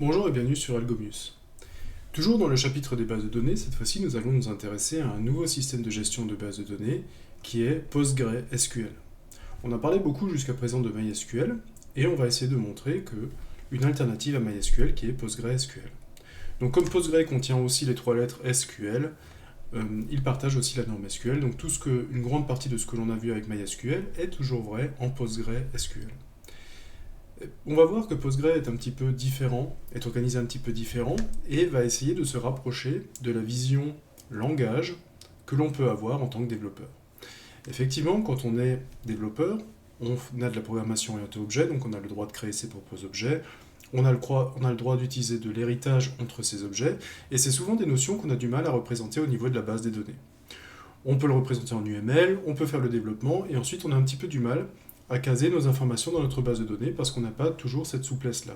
Bonjour et bienvenue sur Algomius. Toujours dans le chapitre des bases de données, cette fois-ci nous allons nous intéresser à un nouveau système de gestion de bases de données qui est PostgreSQL. On a parlé beaucoup jusqu'à présent de MySQL et on va essayer de montrer une alternative à MySQL qui est PostgreSQL. Donc comme Postgre contient aussi les trois lettres SQL, il partage aussi la norme SQL, donc une grande partie de ce que l'on a vu avec MySQL est toujours vrai en PostgreSQL. On va voir que Postgre est un petit peu différent, est organisé un petit peu différent, et va essayer de se rapprocher de la vision langage que l'on peut avoir en tant que développeur. Effectivement, quand on est développeur, on a de la programmation orientée objet, donc on a le droit de créer ses propres objets, on a le droit d'utiliser de l'héritage entre ces objets, et c'est souvent des notions qu'on a du mal à représenter au niveau de la base des données. On peut le représenter en UML, on peut faire le développement, et ensuite on a un petit peu du mal à caser nos informations dans notre base de données parce qu'on n'a pas toujours cette souplesse-là.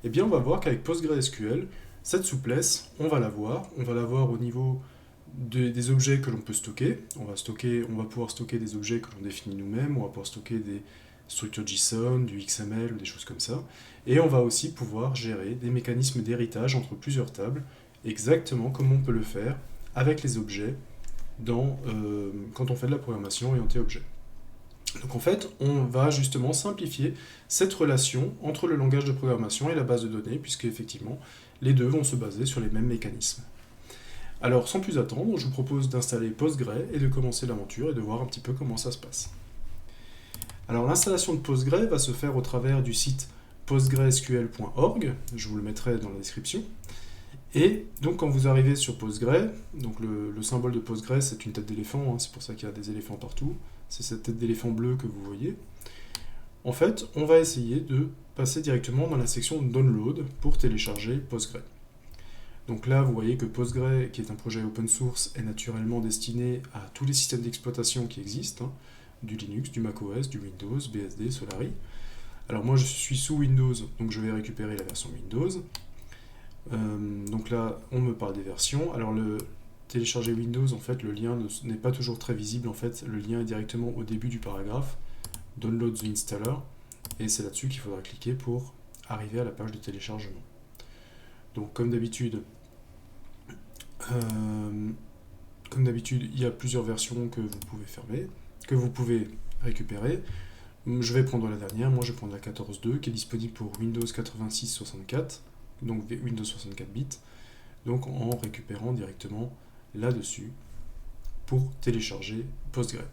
Eh bien, on va voir qu'avec PostgreSQL, cette souplesse, on va l'avoir au niveau des objets que l'on peut stocker. On va pouvoir stocker des objets que l'on définit nous-mêmes, on va pouvoir stocker des structures JSON, du XML ou des choses comme ça. Et on va aussi pouvoir gérer des mécanismes d'héritage entre plusieurs tables, exactement comme on peut le faire avec les objets quand on fait de la programmation orientée objet. Donc en fait, on va justement simplifier cette relation entre le langage de programmation et la base de données, puisque effectivement, les deux vont se baser sur les mêmes mécanismes. Alors sans plus attendre, je vous propose d'installer Postgre et de commencer l'aventure et de voir un petit peu comment ça se passe. Alors l'installation de Postgre va se faire au travers du site postgresql.org, je vous le mettrai dans la description. Et donc quand vous arrivez sur Postgre, donc le symbole de Postgre c'est une tête d'éléphant, c'est pour ça qu'il y a des éléphants partout, c'est cette tête d'éléphant bleue que vous voyez. En fait, on va essayer de passer directement dans la section Download pour télécharger Postgre. Donc là, vous voyez que Postgre, qui est un projet open source, est naturellement destiné à tous les systèmes d'exploitation qui existent, du Linux, du macOS, du Windows, BSD, Solaris. Alors moi, je suis sous Windows, donc je vais récupérer la version Windows. Donc là, on me parle des versions. Alors le télécharger Windows, en fait, le lien n'est pas toujours très visible. En fait, le lien est directement au début du paragraphe, Download the installer, et c'est là-dessus qu'il faudra cliquer pour arriver à la page de téléchargement. Donc comme d'habitude, il y a plusieurs versions que vous pouvez fermer, que vous pouvez récupérer. Je vais prendre la dernière, moi je vais prendre la 14.2 qui est disponible pour Windows 86-64, donc Windows 64 bits, donc en récupérant directement là-dessus pour télécharger Postgre.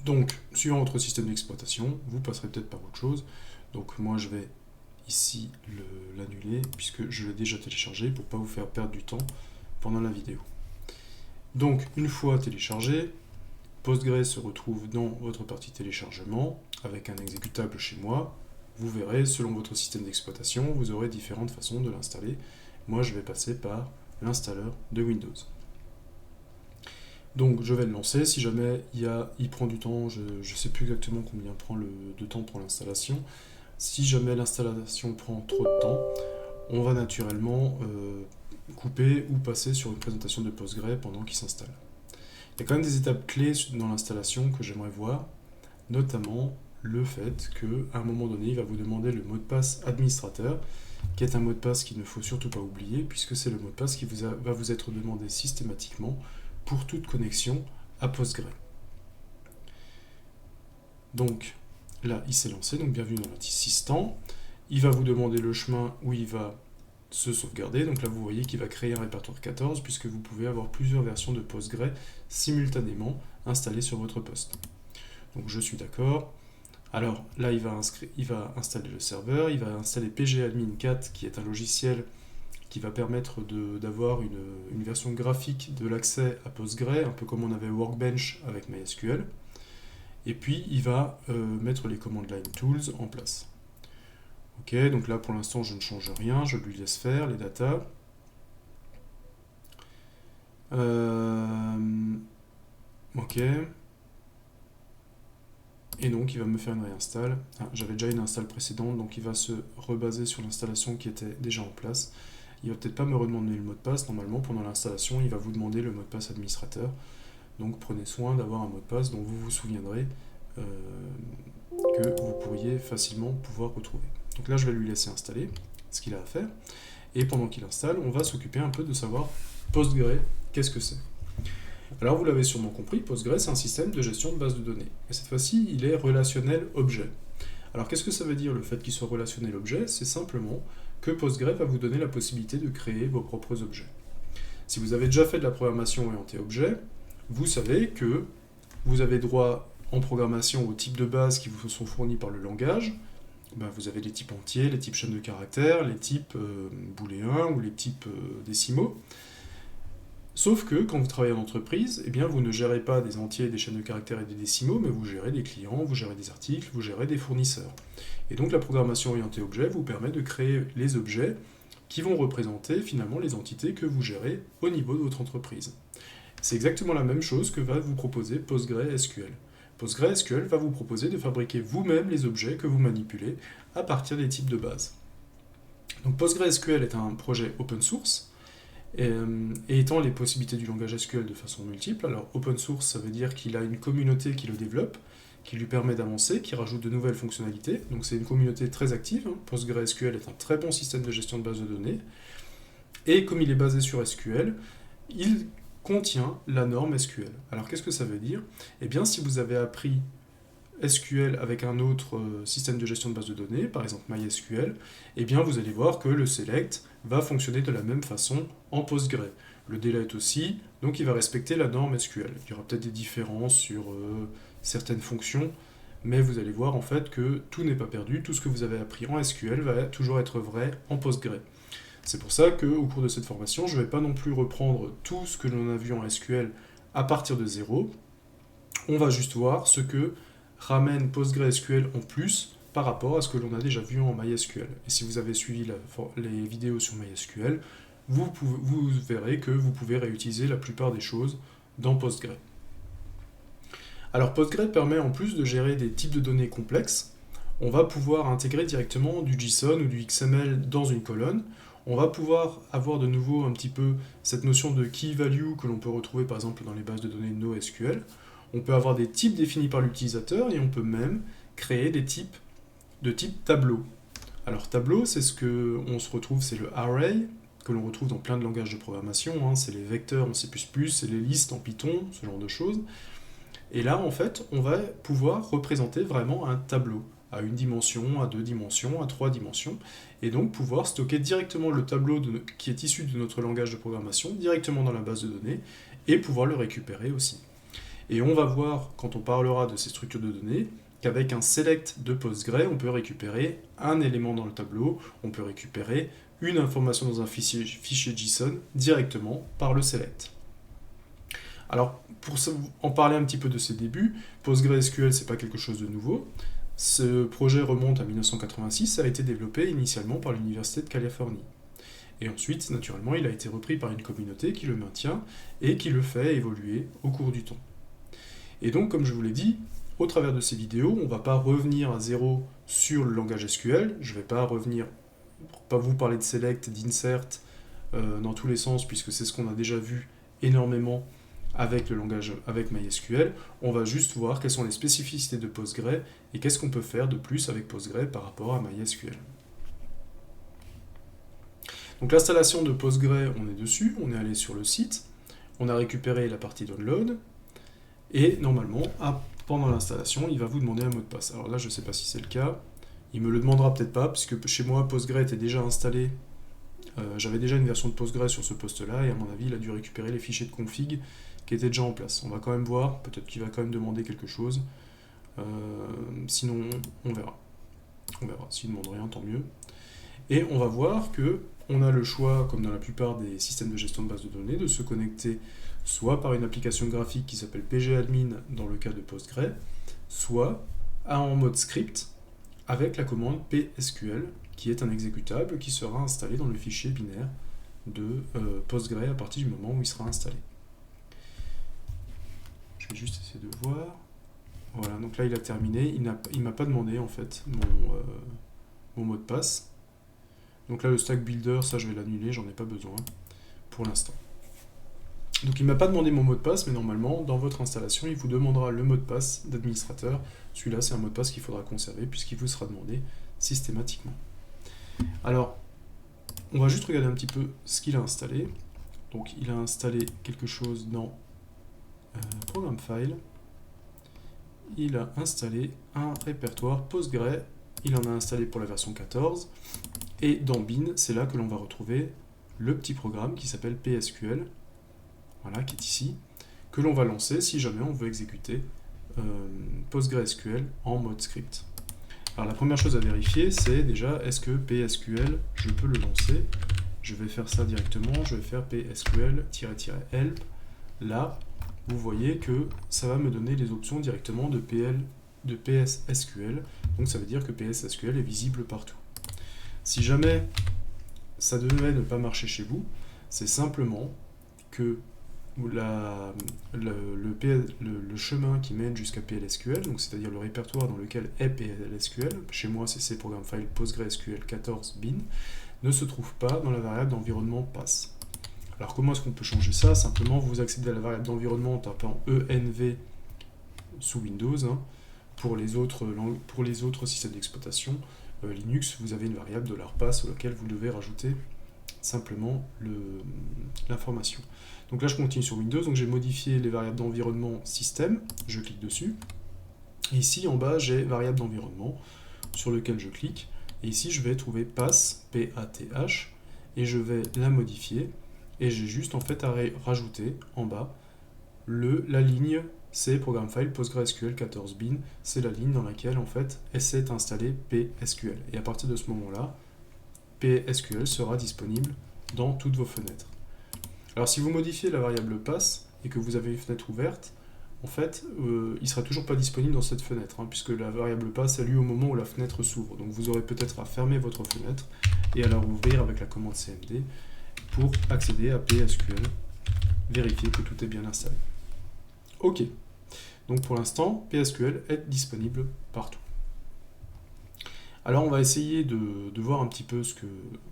Donc, suivant votre système d'exploitation, vous passerez peut-être par autre chose. Donc moi je vais ici l'annuler puisque je l'ai déjà téléchargé pour ne pas vous faire perdre du temps pendant la vidéo. Donc une fois téléchargé, Postgre se retrouve dans votre partie téléchargement avec un exécutable chez moi. Vous verrez, selon votre système d'exploitation, vous aurez différentes façons de l'installer. Moi je vais passer par l'installeur de Windows. Donc je vais le lancer, si jamais il prend du temps, je ne sais plus exactement combien prend de temps pour l'installation. Si jamais l'installation prend trop de temps, on va naturellement couper ou passer sur une présentation de Postgre pendant qu'il s'installe. Il y a quand même des étapes clés dans l'installation que j'aimerais voir, notamment le fait qu'à un moment donné, il va vous demander le mot de passe administrateur, qui est un mot de passe qu'il ne faut surtout pas oublier, puisque c'est le mot de passe qui va vous être demandé systématiquement pour toute connexion à Postgre. Donc là, il s'est lancé, donc bienvenue dans l'assistant. Il va vous demander le chemin où il va se sauvegarder. Donc là, vous voyez qu'il va créer un répertoire 14, puisque vous pouvez avoir plusieurs versions de Postgre simultanément installées sur votre poste. Donc je suis d'accord. Alors là, il va installer le serveur, il va installer pgadmin 4, qui est un logiciel qui va permettre d'avoir une version graphique de l'accès à Postgre, un peu comme on avait Workbench avec MySQL. Et puis, il va mettre les command line tools en place. Ok, donc là, pour l'instant, je ne change rien, je lui laisse faire les datas. Ok. Et donc, il va me faire une réinstall. J'avais déjà une install précédente, donc il va se rebaser sur l'installation qui était déjà en place. Il va peut-être pas me redemander le mot de passe. Normalement, pendant l'installation, il va vous demander le mot de passe administrateur. Donc prenez soin d'avoir un mot de passe dont vous vous souviendrez que vous pourriez facilement pouvoir retrouver. Donc là, je vais lui laisser installer. ce qu'il a à faire. Et pendant qu'il installe, on va s'occuper un peu de savoir Postgre, qu'est-ce que c'est. Alors vous l'avez sûrement compris, Postgre c'est un système de gestion de base de données. Et cette fois-ci, il est relationnel objet. Alors qu'est-ce que ça veut dire le fait qu'il soit relationnel objet? C'est simplement que Postgre va vous donner la possibilité de créer vos propres objets. Si vous avez déjà fait de la programmation orientée objet, vous savez que vous avez droit en programmation aux types de base qui vous sont fournis par le langage. Vous avez les types entiers, les types chaînes de caractères, les types booléens ou les types décimaux. Sauf que quand vous travaillez en entreprise, eh bien, vous ne gérez pas des entiers, des chaînes de caractères et des décimaux, mais vous gérez des clients, vous gérez des articles, vous gérez des fournisseurs. Et donc la programmation orientée objet vous permet de créer les objets qui vont représenter finalement les entités que vous gérez au niveau de votre entreprise. C'est exactement la même chose que va vous proposer PostgreSQL. PostgreSQL va vous proposer de fabriquer vous-même les objets que vous manipulez à partir des types de base. Donc PostgreSQL est un projet open source, et étant les possibilités du langage SQL de façon multiple. Alors open source, ça veut dire qu'il a une communauté qui le développe, qui lui permet d'avancer, qui rajoute de nouvelles fonctionnalités. Donc c'est une communauté très active. PostgreSQL est un très bon système de gestion de base de données. Et comme il est basé sur SQL, il contient la norme SQL. Alors qu'est-ce que ça veut dire? Eh bien, si vous avez appris SQL avec un autre système de gestion de base de données, par exemple MySQL, eh bien vous allez voir que le select va fonctionner de la même façon en Postgre. Le delete aussi, donc il va respecter la norme SQL. Il y aura peut-être des différences sur certaines fonctions, mais vous allez voir en fait que tout n'est pas perdu, tout ce que vous avez appris en SQL va toujours être vrai en Postgre. C'est pour ça qu'au cours de cette formation, je ne vais pas non plus reprendre tout ce que l'on a vu en SQL à partir de zéro. On va juste voir ce que ramène PostgreSQL en plus par rapport à ce que l'on a déjà vu en MySQL. Et si vous avez suivi les vidéos sur MySQL, vous verrez que vous pouvez réutiliser la plupart des choses dans Postgre. Alors Postgre permet en plus de gérer des types de données complexes. On va pouvoir intégrer directement du JSON ou du XML dans une colonne. On va pouvoir avoir de nouveau un petit peu cette notion de key value que l'on peut retrouver par exemple dans les bases de données NoSQL. On peut avoir des types définis par l'utilisateur et on peut même créer des types de type tableau. Alors tableau, c'est ce que on se retrouve, c'est le array que l'on retrouve dans plein de langages de programmation, c'est les vecteurs en C++, c'est les listes en Python, ce genre de choses. Et là, en fait, on va pouvoir représenter vraiment un tableau à une dimension, à 2 dimensions, à 3 dimensions, et donc pouvoir stocker directement le tableau qui est issu de notre langage de programmation directement dans la base de données et pouvoir le récupérer aussi. Et on va voir, quand on parlera de ces structures de données, qu'avec un select de Postgre, on peut récupérer un élément dans le tableau, on peut récupérer une information dans un fichier JSON directement par le select. Alors, pour en parler un petit peu de ses débuts, PostgreSQL, c'est pas quelque chose de nouveau. Ce projet remonte à 1986, ça a été développé initialement par l'Université de Californie. Et ensuite, naturellement, il a été repris par une communauté qui le maintient et qui le fait évoluer au cours du temps. Et donc, comme je vous l'ai dit, au travers de ces vidéos, on ne va pas revenir à zéro sur le langage SQL, je ne vais pas vous parler de select, d'insert dans tous les sens, puisque c'est ce qu'on a déjà vu énormément avec le langage, avec MySQL. On va juste voir quelles sont les spécificités de Postgre et qu'est-ce qu'on peut faire de plus avec Postgre par rapport à MySQL. Donc l'installation de Postgre, on est dessus, on est allé sur le site, on a récupéré la partie download, et normalement, pendant l'installation, il va vous demander un mot de passe. Alors là, je ne sais pas si c'est le cas, il me le demandera peut-être pas, puisque chez moi, Postgre était déjà installé, j'avais déjà une version de Postgre sur ce poste-là, et à mon avis, il a dû récupérer les fichiers de config qui étaient déjà en place. On va quand même voir, peut-être qu'il va quand même demander quelque chose, sinon on verra. On verra, s'il ne demande rien, tant mieux. Et on va voir que on a le choix, comme dans la plupart des systèmes de gestion de base de données, de se connecter soit par une application graphique qui s'appelle pgadmin dans le cas de Postgre, soit en mode script avec la commande psql, qui est un exécutable qui sera installé dans le fichier binaire de Postgre à partir du moment où il sera installé. Je vais juste essayer de voir. Voilà, donc là il a terminé, il m'a pas demandé en fait mon mot de passe. Donc là le stack builder, ça je vais l'annuler, j'en ai pas besoin pour l'instant. Donc il ne m'a pas demandé mon mot de passe, mais normalement dans votre installation il vous demandera le mot de passe d'administrateur. Celui-là c'est un mot de passe qu'il faudra conserver puisqu'il vous sera demandé systématiquement. Alors on va juste regarder un petit peu ce qu'il a installé. Donc il a installé quelque chose dans Programme File. Il a installé un répertoire Postgre. Il en a installé pour la version 14. Et dans bin, c'est là que l'on va retrouver le petit programme qui s'appelle PSQL, voilà, qui est ici, que l'on va lancer si jamais on veut exécuter PostgreSQL en mode script. Alors la première chose à vérifier, c'est déjà, est-ce que PSQL, je peux le lancer? Je vais faire ça directement, je vais faire PSQL-help. Là, vous voyez que ça va me donner les options directement de PSSQL, donc ça veut dire que PSSQL est visible partout. Si jamais ça devait ne pas marcher chez vous, c'est simplement que le chemin qui mène jusqu'à PLSQL, donc c'est-à-dire le répertoire dans lequel est PLSQL, chez moi c'est Programme File PostgreSQL 14 bin, ne se trouve pas dans la variable d'environnement pass. Alors comment est-ce qu'on peut changer ça? Simplement vous accédez à la variable d'environnement en tapant env sous Windows. Hein. Pour les autres systèmes d'exploitation Linux, vous avez une variable $pass sur laquelle vous devez rajouter simplement l'information. Donc là je continue sur Windows, donc j'ai modifié les variables d'environnement système, je clique dessus, et ici en bas j'ai variable d'environnement sur lequel je clique, et ici je vais trouver path, P-A-T-H, et je vais la modifier, et j'ai juste en fait à rajouter en bas la ligne c'est Programme File PostgreSQL 14 bin, c'est la ligne dans laquelle en fait s'est installé PSQL. Et à partir de ce moment-là, PSQL sera disponible dans toutes vos fenêtres. Alors si vous modifiez la variable pass et que vous avez une fenêtre ouverte, en fait, il ne sera toujours pas disponible dans cette fenêtre, hein, puisque la variable pass a lieu au moment où la fenêtre s'ouvre. Donc vous aurez peut-être à fermer votre fenêtre et à la rouvrir avec la commande cmd pour accéder à PSQL, vérifier que tout est bien installé. Ok, donc pour l'instant, PSQL est disponible partout. Alors on va essayer de voir un petit peu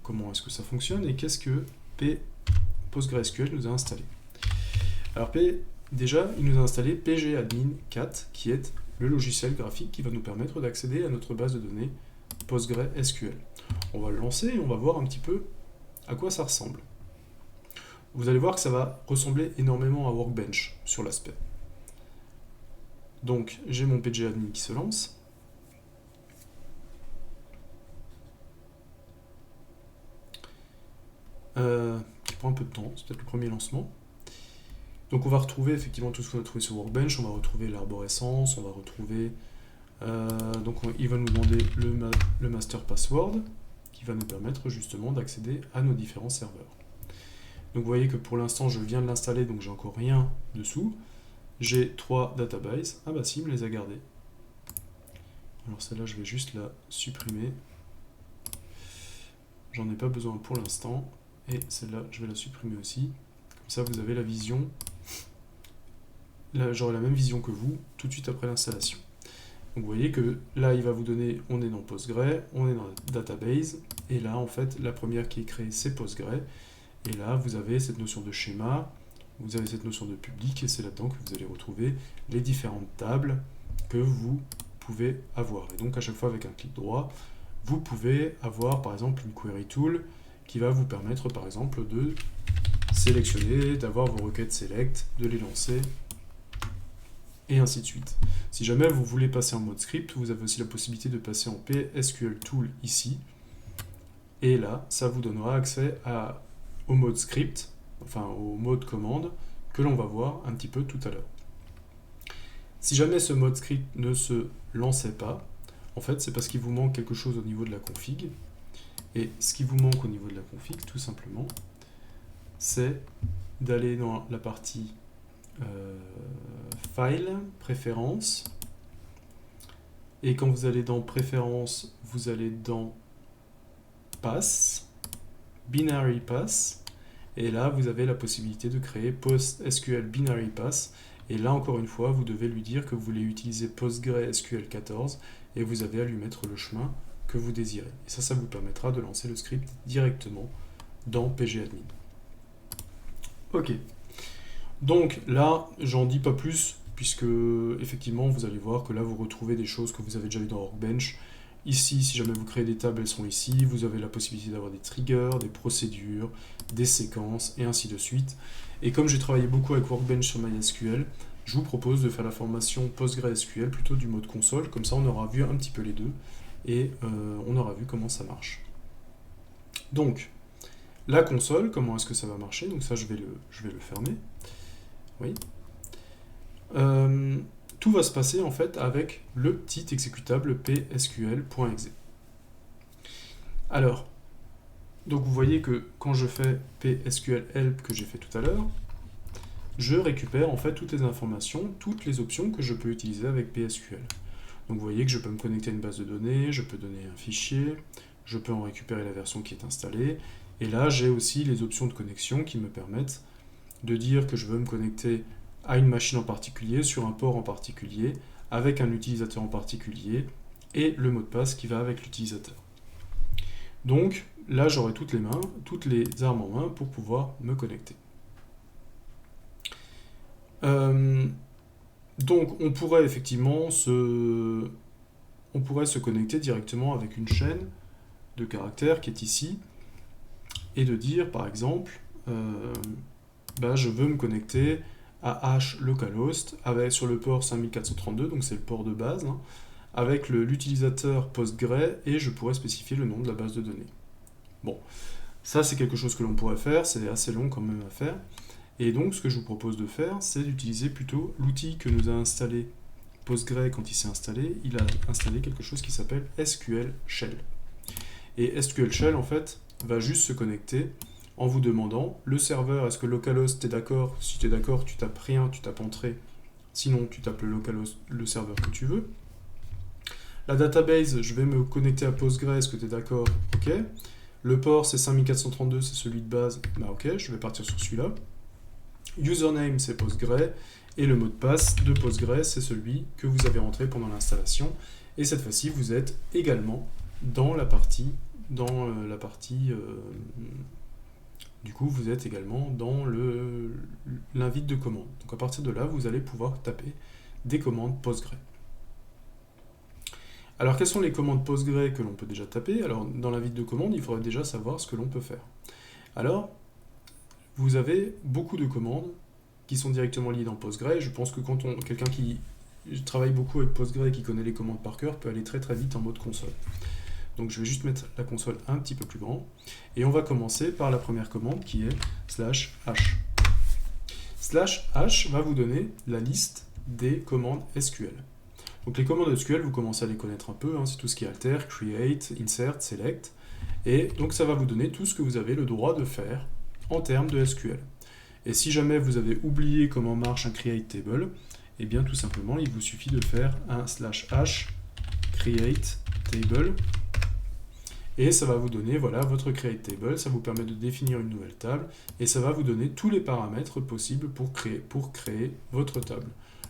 comment est-ce que ça fonctionne et qu'est-ce que PostgreSQL nous a installé. Alors déjà, il nous a installé pgadmin 4, qui est le logiciel graphique qui va nous permettre d'accéder à notre base de données PostgreSQL. On va le lancer et on va voir un petit peu à quoi ça ressemble. Vous allez voir que ça va ressembler énormément à Workbench sur l'aspect. Donc j'ai mon pgadmin qui se lance. Qui prend un peu de temps, c'est peut-être le premier lancement. Donc on va retrouver effectivement tout ce qu'on a trouvé sur Workbench, on va retrouver l'arborescence, on va retrouver... il va nous demander le master password, qui va nous permettre justement d'accéder à nos différents serveurs. Donc vous voyez que pour l'instant je viens de l'installer, donc j'ai encore rien dessous. J'ai 3 databases, ah bah si, il me les a gardées. Alors celle-là je vais juste la supprimer. J'en ai pas besoin pour l'instant. Et celle-là, je vais la supprimer aussi. Comme ça, vous avez la vision. Là, j'aurai la même vision que vous, tout de suite après l'installation. Donc vous voyez que là, il va vous donner, on est dans Postgre, on est dans la database. Et là, en fait, la première qui est créée, c'est Postgre. Et là, vous avez cette notion de schéma, vous avez cette notion de public, et c'est là-dedans que vous allez retrouver les différentes tables que vous pouvez avoir. Et donc, à chaque fois, avec un clic droit, vous pouvez avoir, par exemple, une query tool qui va vous permettre par exemple de sélectionner, d'avoir vos requêtes select, de les lancer, et ainsi de suite. Si jamais vous voulez passer en mode script, vous avez aussi la possibilité de passer en PSQL Tool ici, et là, ça vous donnera accès au mode script, enfin au mode commande, que l'on va voir un petit peu tout à l'heure. Si jamais ce mode script ne se lançait pas, en fait c'est parce qu'il vous manque quelque chose au niveau de la config. Et ce qui vous manque au niveau de la config, tout simplement, c'est d'aller dans la partie File, Préférences. Et quand vous allez dans Préférences, vous allez dans Pass, Binary Pass. Et là, vous avez la possibilité de créer PostSQL Binary Pass. Et là, encore une fois, vous devez lui dire que vous voulez utiliser PostgreSQL 14 et vous avez à lui mettre le chemin que vous désirez. Et ça vous permettra de lancer le script directement dans pgadmin. Ok. Donc là, j'en dis pas plus, puisque effectivement, vous allez voir que là, vous retrouvez des choses que vous avez déjà vues dans Workbench. Ici, si jamais vous créez des tables, elles sont ici. Vous avez la possibilité d'avoir des triggers, des procédures, des séquences, et ainsi de suite. Et comme j'ai travaillé beaucoup avec Workbench sur MySQL, je vous propose de faire la formation PostgreSQL plutôt du mode console. Comme ça, on aura vu un petit peu les deux, et on aura vu comment ça marche. Donc, la console, comment est-ce que ça va marcher? Donc ça, je vais le fermer. Oui. Tout va se passer en fait avec le petit exécutable psql.exe. Alors, donc vous voyez que quand je fais psql help que j'ai fait tout à l'heure, je récupère en fait toutes les informations, toutes les options que je peux utiliser avec PSQL. Donc vous voyez que je peux me connecter à une base de données, je peux donner un fichier, je peux en récupérer la version qui est installée, et là j'ai aussi les options de connexion qui me permettent de dire que je veux me connecter à une machine en particulier, sur un port en particulier, avec un utilisateur en particulier, et le mot de passe qui va avec l'utilisateur. Donc là j'aurai toutes les armes en main pour pouvoir me connecter. Donc on pourrait effectivement se connecter directement avec une chaîne de caractères qui est ici, et de dire par exemple je veux me connecter à H localhost sur le port 5432, donc c'est le port de base, hein, avec l'utilisateur Postgre, et je pourrais spécifier le nom de la base de données. Bon, ça c'est quelque chose que l'on pourrait faire, c'est assez long quand même à faire, et donc ce que je vous propose de faire, c'est d'utiliser plutôt l'outil que nous a installé Postgre quand il s'est installé. Il a installé quelque chose qui s'appelle SQL Shell. Et SQL Shell, en fait, va juste se connecter en vous demandant, le serveur, est-ce que localhost, t'es d'accord? Si t'es d'accord, tu tapes rien, tu tapes entrée. Sinon, tu tapes le localhost, le serveur que tu veux. La database, je vais me connecter à Postgre, est-ce que t'es d'accord? Ok. Le port, c'est 5432, c'est celui de base. Bah ok, je vais partir sur celui-là. Username, c'est Postgre. Et le mot de passe de Postgre, c'est celui que vous avez rentré pendant l'installation. Et cette fois-ci, vous êtes également dans la partie du coup, vous êtes également dans l'invite de commande. Donc à partir de là, vous allez pouvoir taper des commandes Postgre. Alors quelles sont les commandes Postgre que l'on peut déjà taper? Alors dans l'invite de commande, il faudrait déjà savoir ce que l'on peut faire. Alors, vous avez beaucoup de commandes qui sont directement liées dans Postgre. Je pense que quand quelqu'un qui travaille beaucoup avec Postgre et qui connaît les commandes par cœur peut aller très très vite en mode console. Donc je vais juste mettre la console un petit peu plus grand. Et on va commencer par la première commande qui est /h. /h va vous donner la liste des commandes SQL. Donc les commandes SQL, vous commencez à les connaître un peu, hein, c'est tout ce qui est alter, create, insert, select. Et donc ça va vous donner tout ce que vous avez le droit de faire en termes de SQL. Et si jamais vous avez oublié comment marche un create table, eh bien tout simplement il vous suffit de faire un /h create table. Et ça va vous donner voilà, votre create table, ça vous permet de définir une nouvelle table, et ça va vous donner tous les paramètres possibles pour créer votre table.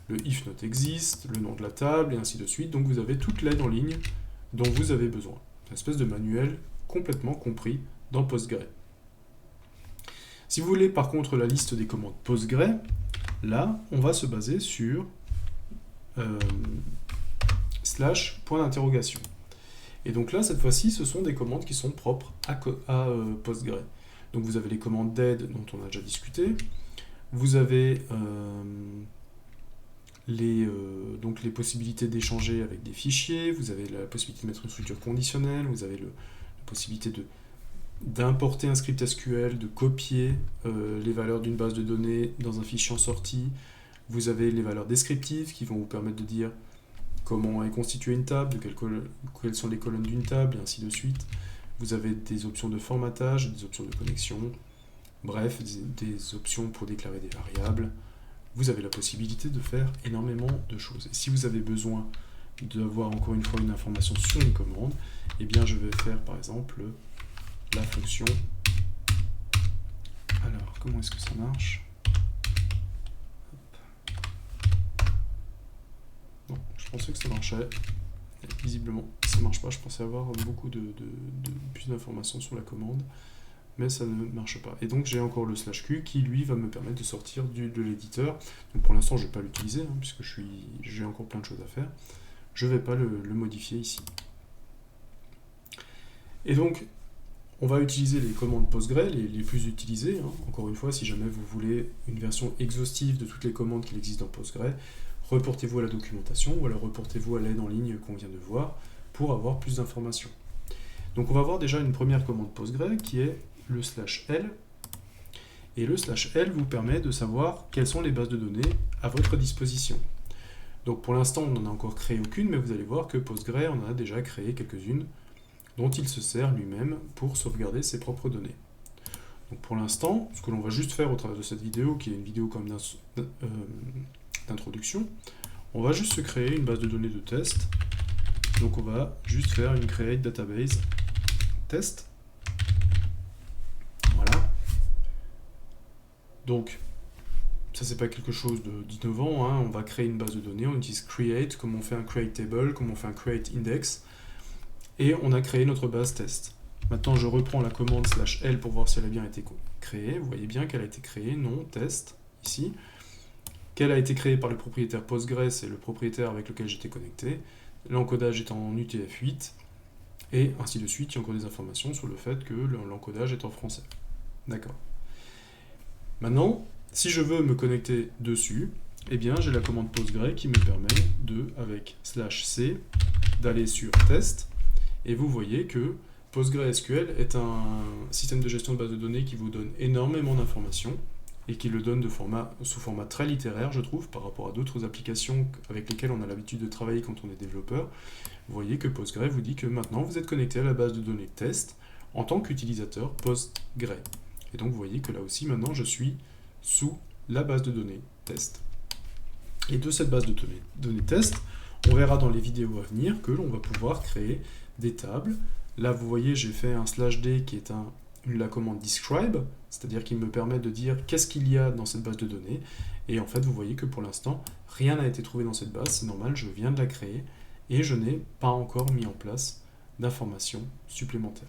Le if not exist, le nom de la table, et ainsi de suite. Donc vous avez toute l'aide en ligne dont vous avez besoin. Une espèce de manuel complètement compris dans Postgre. Si vous voulez par contre la liste des commandes Postgre, là, on va se baser sur /. Et donc là, cette fois-ci, ce sont des commandes qui sont propres à Postgre. Donc vous avez les commandes dead dont on a déjà discuté. Vous avez donc les possibilités d'échanger avec des fichiers. Vous avez la possibilité de mettre une structure conditionnelle. Vous avez la possibilité d'importer un script SQL, de copier les valeurs d'une base de données dans un fichier en sortie. Vous avez les valeurs descriptives qui vont vous permettre de dire comment est constituée une table, quelles sont les colonnes d'une table, et ainsi de suite. Vous avez des options de formatage, des options de connexion, bref, des options pour déclarer des variables. Vous avez la possibilité de faire énormément de choses. Et si vous avez besoin d'avoir encore une fois une information sur une commande, eh bien je vais faire par exemple la fonction. Alors, comment est-ce que ça marche? Non, je pensais que ça marchait. Et visiblement, ça ne marche pas. Je pensais avoir beaucoup plus d'informations sur la commande, mais ça ne marche pas. Et donc, j'ai encore le /q qui, lui, va me permettre de sortir de l'éditeur. Donc, pour l'instant, je ne vais pas l'utiliser, hein, puisque j'ai encore plein de choses à faire. Je ne vais pas le modifier ici. Et donc, on va utiliser les commandes Postgre, les plus utilisées. Hein. Encore une fois, si jamais vous voulez une version exhaustive de toutes les commandes qui existent dans Postgre, reportez-vous à la documentation ou alors reportez-vous à l'aide en ligne qu'on vient de voir pour avoir plus d'informations. Donc on va voir déjà une première commande Postgre qui est le /l. Et le /l vous permet de savoir quelles sont les bases de données à votre disposition. Donc pour l'instant, on n'en a encore créé aucune, mais vous allez voir que Postgre en a déjà créé quelques-unes dont il se sert lui-même pour sauvegarder ses propres données. Donc pour l'instant, ce que l'on va juste faire au travers de cette vidéo, qui est une vidéo comme d'introduction, on va juste se créer une base de données de test. Donc on va juste faire une create database test. Voilà. Donc, ça c'est pas quelque chose d'innovant, hein. On va créer une base de données, on utilise create, comme on fait un create table, comme on fait un create index, et on a créé notre base test. Maintenant je reprends la commande /l pour voir si elle a bien été créée. Vous voyez bien qu'elle a été créée, non, test, ici. Qu'elle a été créée par le propriétaire Postgre, c'est le propriétaire avec lequel j'étais connecté. L'encodage est en UTF-8, et ainsi de suite. Il y a encore des informations sur le fait que l'encodage est en français. D'accord. Maintenant, si je veux me connecter dessus, eh bien j'ai la commande Postgre qui me permet avec /c, d'aller sur test, et vous voyez que PostgreSQL est un système de gestion de base de données qui vous donne énormément d'informations, et qui le donne sous format très littéraire, je trouve, par rapport à d'autres applications avec lesquelles on a l'habitude de travailler quand on est développeur. Vous voyez que Postgre vous dit que maintenant vous êtes connecté à la base de données test en tant qu'utilisateur Postgre. Et donc vous voyez que là aussi, maintenant, je suis sous la base de données test. Et de cette base de données test, on verra dans les vidéos à venir que l'on va pouvoir créer des tables. Là, vous voyez, j'ai fait un /d qui est la commande describe, c'est-à-dire qu'il me permet de dire qu'est-ce qu'il y a dans cette base de données. Et en fait, vous voyez que pour l'instant, rien n'a été trouvé dans cette base, c'est normal, je viens de la créer, et je n'ai pas encore mis en place d'informations supplémentaires.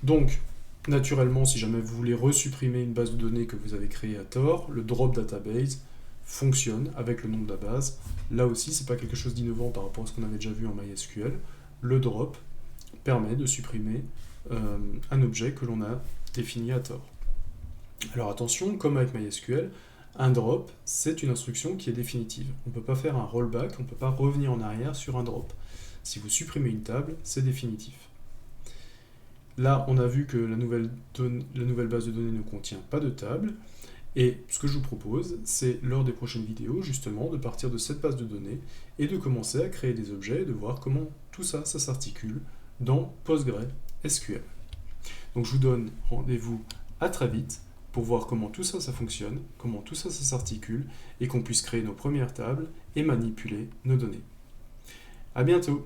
Donc, naturellement, si jamais vous voulez resupprimer une base de données que vous avez créée à tort, le drop database fonctionne avec le nom de la base. Là aussi, c'est pas quelque chose d'innovant par rapport à ce qu'on avait déjà vu en MySQL. Le drop permet de supprimer un objet que l'on a défini à tort. Alors attention, comme avec MySQL, un drop, c'est une instruction qui est définitive. On ne peut pas faire un rollback, on ne peut pas revenir en arrière sur un drop. Si vous supprimez une table, c'est définitif. Là, on a vu que la nouvelle base de données ne contient pas de table, et ce que je vous propose, c'est lors des prochaines vidéos, justement, de partir de cette base de données et de commencer à créer des objets et de voir comment tout ça s'articule dans PostgreSQL. Donc je vous donne rendez-vous à très vite pour voir comment tout ça fonctionne, comment tout ça s'articule, et qu'on puisse créer nos premières tables et manipuler nos données. À bientôt!